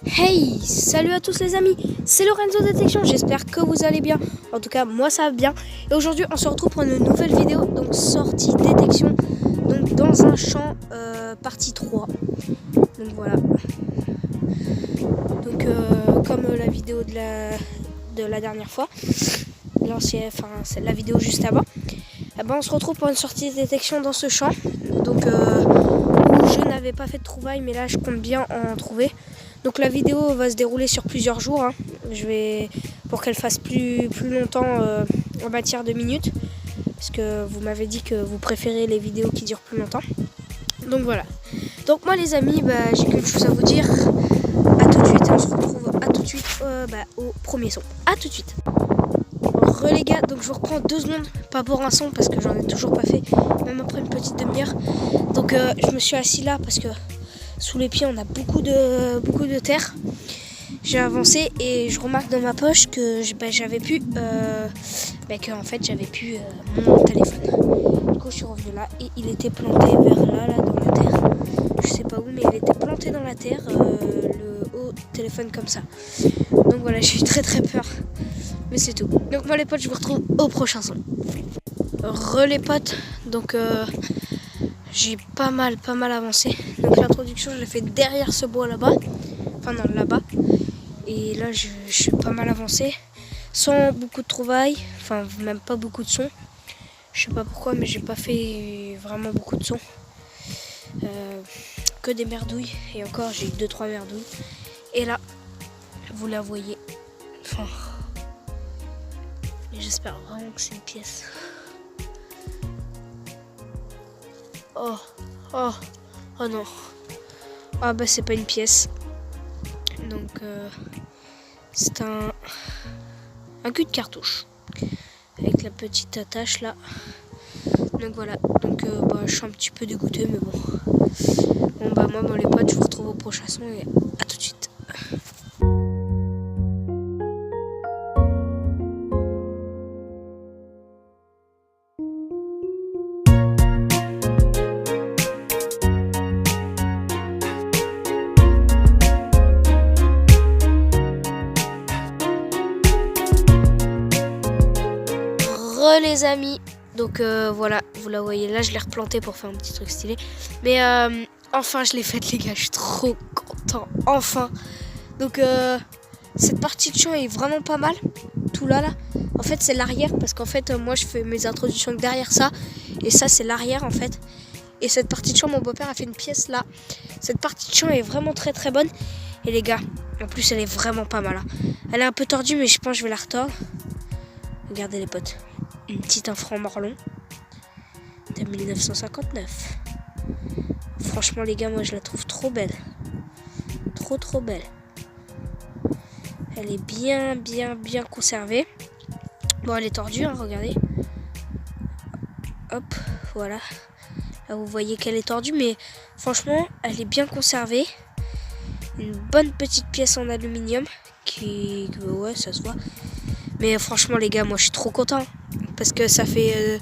Hey, salut à tous les amis, c'est Lorenzo Détection, j'espère que vous allez bien. En tout cas, moi ça va bien. Et aujourd'hui, on se retrouve pour une nouvelle vidéo, donc sortie détection, donc dans un champ, partie 3. Donc voilà. Donc comme la vidéo de la dernière fois, l'ancienne, enfin c'est la vidéo juste avant. Eh ben, on se retrouve pour une sortie de détection dans ce champ. Donc où je n'avais pas fait de trouvailles, mais là je compte bien en trouver. Donc la vidéo va se dérouler sur plusieurs jours. Je vais pour qu'elle fasse plus longtemps en matière de minutes, parce que vous m'avez dit que vous préférez les vidéos qui durent plus longtemps. Donc voilà. Donc moi les amis, j'ai qu'une chose à vous dire. À tout de suite. On se retrouve à tout de suite au premier son. À tout de suite. Les gars, donc je vous reprends 2 secondes, pas pour un son parce que j'en ai toujours pas fait, même après une petite demi-heure. Donc je me suis assis là parce que sous les pieds on a beaucoup de terre. J'ai avancé et je remarque dans ma poche que j'avais plus en fait j'avais plus mon téléphone. Du coup je suis revenu là et il était planté vers là dans la terre. Je sais pas où, mais il était planté dans la terre, le haut téléphone comme ça. Donc voilà, j'ai eu très peur. Mais c'est tout. Donc moi les potes, je vous retrouve au prochain son. Les potes, donc j'ai pas mal avancé. Donc l'introduction je l'ai fait derrière ce bois là-bas. Enfin non, là-bas. Et là je suis pas mal avancé. Sans beaucoup de trouvailles. Enfin même pas beaucoup de sons. Je sais pas pourquoi, mais j'ai pas fait vraiment beaucoup de sons. Que des merdouilles. Et encore j'ai eu 2-3 merdouilles. Et là, vous la voyez. Enfin, j'espère vraiment que c'est une pièce. Oh non. Ah bah c'est pas une pièce. Donc c'est un cul de cartouche. Avec la petite attache là. Donc voilà. Donc je suis un petit peu dégoûté, mais bon. Moi les potes, je vous retrouve au prochain son et à tout de suite. Les amis, donc voilà, vous la voyez là, je l'ai replanté pour faire un petit truc stylé, mais enfin je l'ai faite les gars, je suis trop content, enfin. Donc cette partie de champ est vraiment pas mal, tout là en fait c'est l'arrière, parce qu'en fait moi je fais mes introductions derrière ça, et ça c'est l'arrière en fait. Et cette partie de champ, mon beau-père a fait une pièce là. Cette partie de champ est vraiment très bonne. Et les gars, en plus elle est vraiment pas mal. Elle est un peu tordue, mais je pense que je vais la retordre. Regardez les potes, une petite infra marlon de 1959. Franchement les gars, moi je la trouve trop belle. Trop belle. Elle est bien conservée. Bon, elle est tordue, regardez. Hop, voilà. Là vous voyez qu'elle est tordue, mais franchement elle est bien conservée. Une bonne petite pièce en aluminium ouais, ça se voit. Mais franchement les gars, moi je suis trop content. Parce que ça fait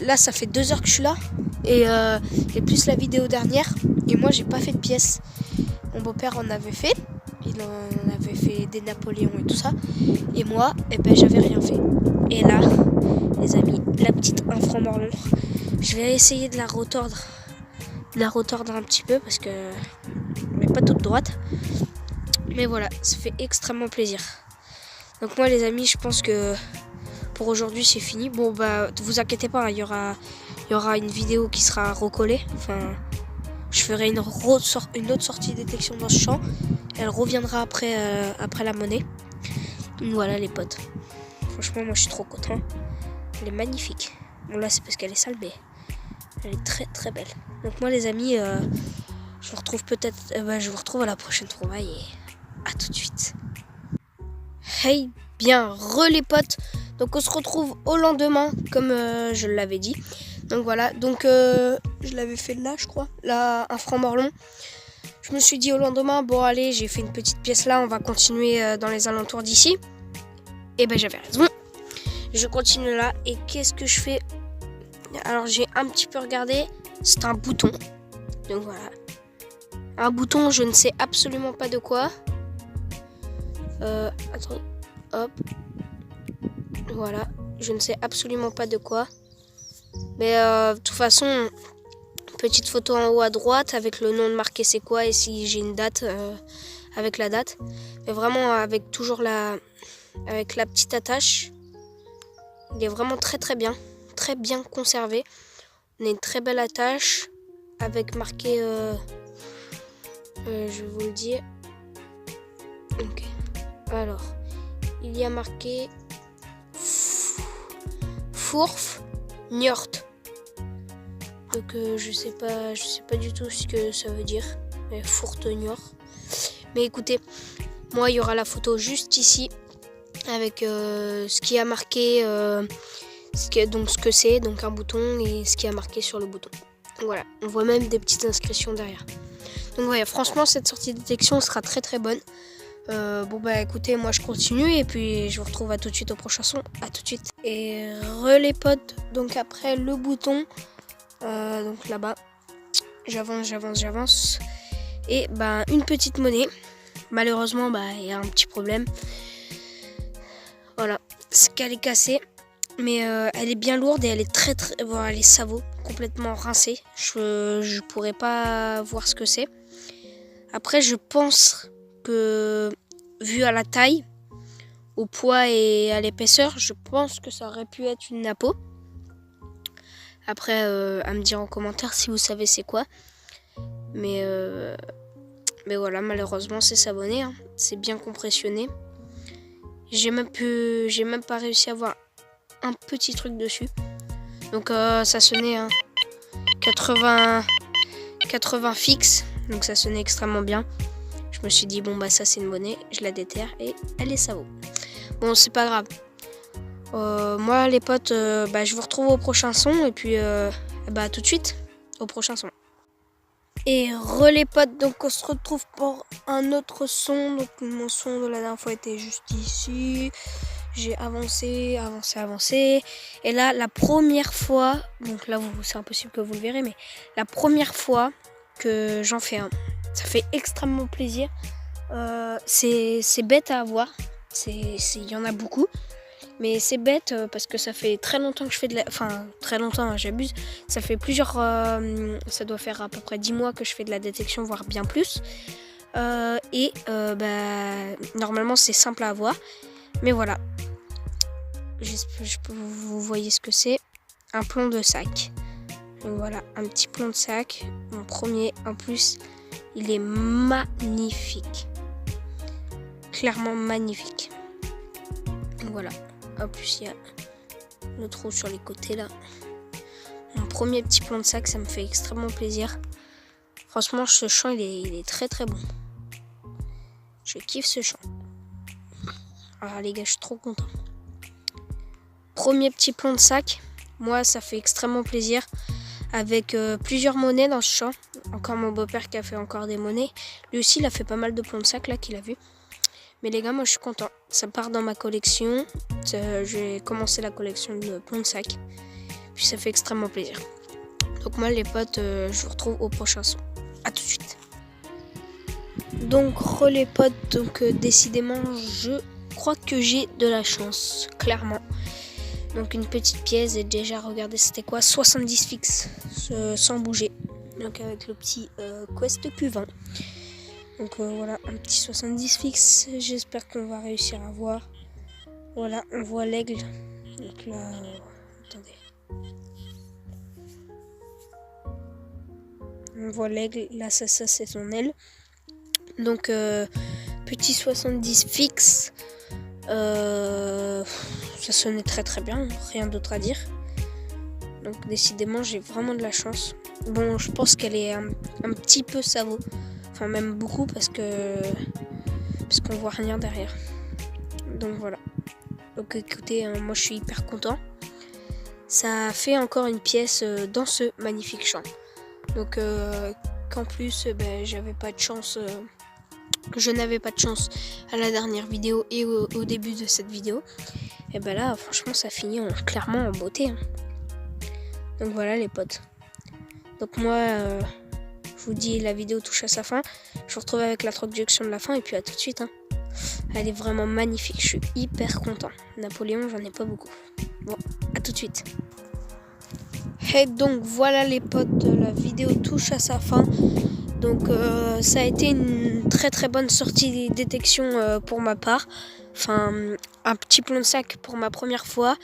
là ça fait 2 heures que je suis là. Et plus la vidéo dernière. Et moi j'ai pas fait de pièces. Mon beau-père en avait fait. Il en avait fait des Napoléons et tout ça. Et moi, j'avais rien fait. Et là, les amis, la petite infra morlon, je vais essayer de la retordre. Un petit peu parce que elle n'est pas toute droite. Mais voilà, ça fait extrêmement plaisir. Donc moi les amis, je pense que pour aujourd'hui c'est fini. Bon vous inquiétez pas, il y aura une vidéo qui sera recollée. Enfin, je ferai une autre sortie de détection dans ce champ. Elle reviendra après la monnaie. Donc voilà les potes. Franchement moi je suis trop content. Elle est magnifique. Bon là c'est parce qu'elle est sale, mais elle est très belle. Donc moi les amis, je vous retrouve à la prochaine trouvaille et à tout de suite. Hey, bien les potes. Donc on se retrouve au lendemain, comme je l'avais dit. Donc voilà, donc je l'avais fait là je crois, là un franc morlon. Je me suis dit au lendemain, bon allez, j'ai fait une petite pièce là, on va continuer dans les alentours d'ici. Et j'avais raison. Je continue là et qu'est-ce que je fais? Alors j'ai un petit peu regardé, c'est un bouton. Donc voilà, un bouton, je ne sais absolument pas de quoi. Attends, hop. Voilà, je ne sais absolument pas de quoi. Mais de toute façon, petite photo en haut à droite avec le nom de marqué c'est quoi et si j'ai une date avec la date. Mais vraiment avec toujours avec la petite attache. Il est vraiment très bien conservé. On a une très belle attache avec marqué, je vais vous le dire. Ok. Alors, il y a marqué Fourf Njord. Donc je sais pas du tout ce que ça veut dire. Fourf Njord. Mais écoutez, moi il y aura la photo juste ici avec ce qui a marqué, ce que c'est, donc un bouton et ce qui a marqué sur le bouton. Voilà, on voit même des petites inscriptions derrière. Donc voilà, franchement cette sortie de détection sera très bonne. Bon bah écoutez, moi je continue et puis je vous retrouve à tout de suite au prochain son. À tout de suite. Et les potes, donc après le bouton, donc là-bas, j'avance. Et bah une petite monnaie. Malheureusement, bah il y a un petit problème. Voilà, c'est qu'elle est cassée. Mais elle est bien lourde et elle est bon, elle est sabot, complètement rincée. Je pourrais pas voir ce que c'est. Après, je pense que, vu à la taille, au poids et à l'épaisseur, je pense que ça aurait pu être une napo. Après, à me dire en commentaire si vous savez c'est quoi. Mais voilà, malheureusement, c'est savonné. Hein. C'est bien compressionné. J'ai même pas réussi à voir un petit truc dessus. Donc ça sonnait 80 fixe. Donc ça sonnait extrêmement bien. Je me suis dit bon bah ça c'est une monnaie, je la déterre et elle est sabot. Bon c'est pas grave. Moi les potes, je vous retrouve au prochain son et puis bah tout de suite au prochain son. Et les potes, donc on se retrouve pour un autre son. Donc mon son de la dernière fois était juste ici. J'ai avancé. Et là, la première fois, donc là, c'est impossible que vous le verrez, mais la première fois que j'en fais un, ça fait extrêmement plaisir. C'est bête à avoir. Il y en a beaucoup. Mais c'est bête parce que ça fait très longtemps que je fais de la... Enfin, très longtemps, hein, j'abuse. Ça fait plusieurs... ça doit faire à peu près 10 mois que je fais de la détection, voire bien plus. Normalement, c'est simple à avoir. Mais voilà. Vous voyez ce que c'est. Un plomb de sac. Donc voilà, un petit plomb de sac. Mon premier, en plus, il est magnifique. Clairement magnifique. Donc voilà. En plus, il y a le trou sur les côtés là. Mon premier petit plomb de sac, ça me fait extrêmement plaisir. Franchement, ce chant, il est très bon. Je kiffe ce chant. Alors les gars, je suis trop content. Premier petit plomb de sac. Moi, ça fait extrêmement plaisir. Avec plusieurs monnaies dans ce chant. Encore mon beau-père qui a fait encore des monnaies. Lui aussi, il a fait pas mal de plombs de sac là qu'il a vu. Mais les gars, moi je suis content. Ça part dans ma collection. J'ai commencé la collection de plombs de sac. Puis ça fait extrêmement plaisir. Donc moi les potes, je vous retrouve au prochain son. A tout de suite. Donc les potes, donc décidément je crois que j'ai de la chance. Clairement. Donc une petite pièce et déjà regardez c'était quoi, 70 fixe sans bouger. Donc avec le petit Quest Q20. Donc voilà, un petit 70 fixe, j'espère qu'on va réussir à voir. Voilà, on voit l'aigle. Donc là, attendez. On voit l'aigle, là ça c'est son aile. Donc petit 70 fixe. Ça sonnait très bien, rien d'autre à dire. Donc décidément j'ai vraiment de la chance. Bon, je pense qu'elle est un petit peu sabot. Enfin même beaucoup parce qu'on voit rien derrière. Donc voilà. Donc écoutez, moi je suis hyper content. Ça fait encore une pièce dans ce magnifique champ. Donc qu'en plus j'avais pas de chance. Je n'avais pas de chance à la dernière vidéo et au début de cette vidéo. Et là franchement ça finit clairement en beauté. Hein. Donc voilà les potes. Donc moi je vous dis, la vidéo touche à sa fin. Je vous retrouve avec la traduction de la fin et puis à tout de suite. Elle est vraiment magnifique, je suis hyper content. Napoléon, j'en ai pas beaucoup. Bon, à tout de suite. Et donc voilà les potes, la vidéo touche à sa fin. Donc ça a été une très très bonne sortie de détection pour ma part. Enfin, un petit plomb de sac pour ma première fois.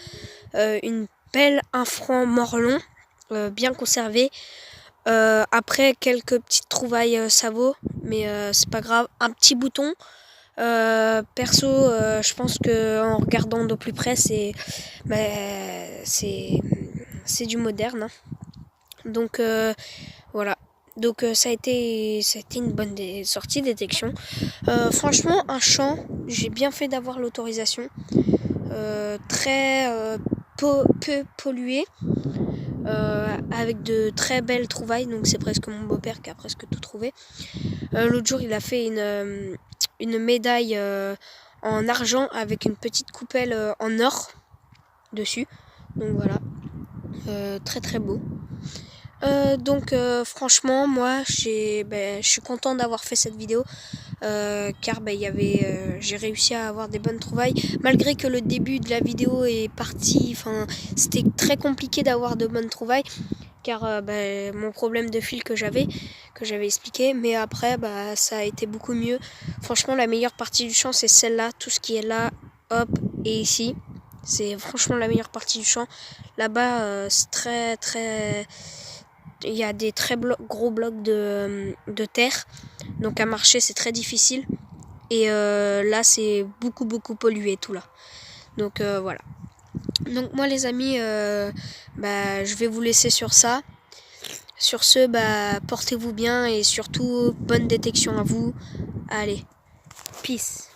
Une belle 1 franc morlon, bien conservé. Après quelques petites trouvailles sabot, mais c'est pas grave. Un petit bouton. Perso, je pense que en regardant de plus près, c'est du moderne. Donc voilà. Donc ça a été une bonne sortie détection. Franchement, un champ, j'ai bien fait d'avoir l'autorisation. Très peu pollué, avec de très belles trouvailles. Donc c'est presque mon beau-père qui a presque tout trouvé. L'autre jour, il a fait une médaille en argent avec une petite coupelle en or dessus. Donc voilà, très très beau. Donc franchement, moi je suis content d'avoir fait cette vidéo car j'ai réussi à avoir des bonnes trouvailles, malgré que le début de la vidéo est parti, enfin c'était très compliqué d'avoir de bonnes trouvailles car mon problème de fil que j'avais expliqué, mais après ça a été beaucoup mieux. Franchement, la meilleure partie du champ c'est celle-là, tout ce qui est là, hop, et ici. C'est franchement la meilleure partie du champ. Là-bas, c'est très très... Il y a des très gros blocs de terre. Donc à marcher, c'est très difficile. Et là, c'est beaucoup pollué tout là. Donc voilà. Donc moi les amis, je vais vous laisser sur ça. Sur ce, portez-vous bien et surtout, bonne détection à vous. Allez, peace.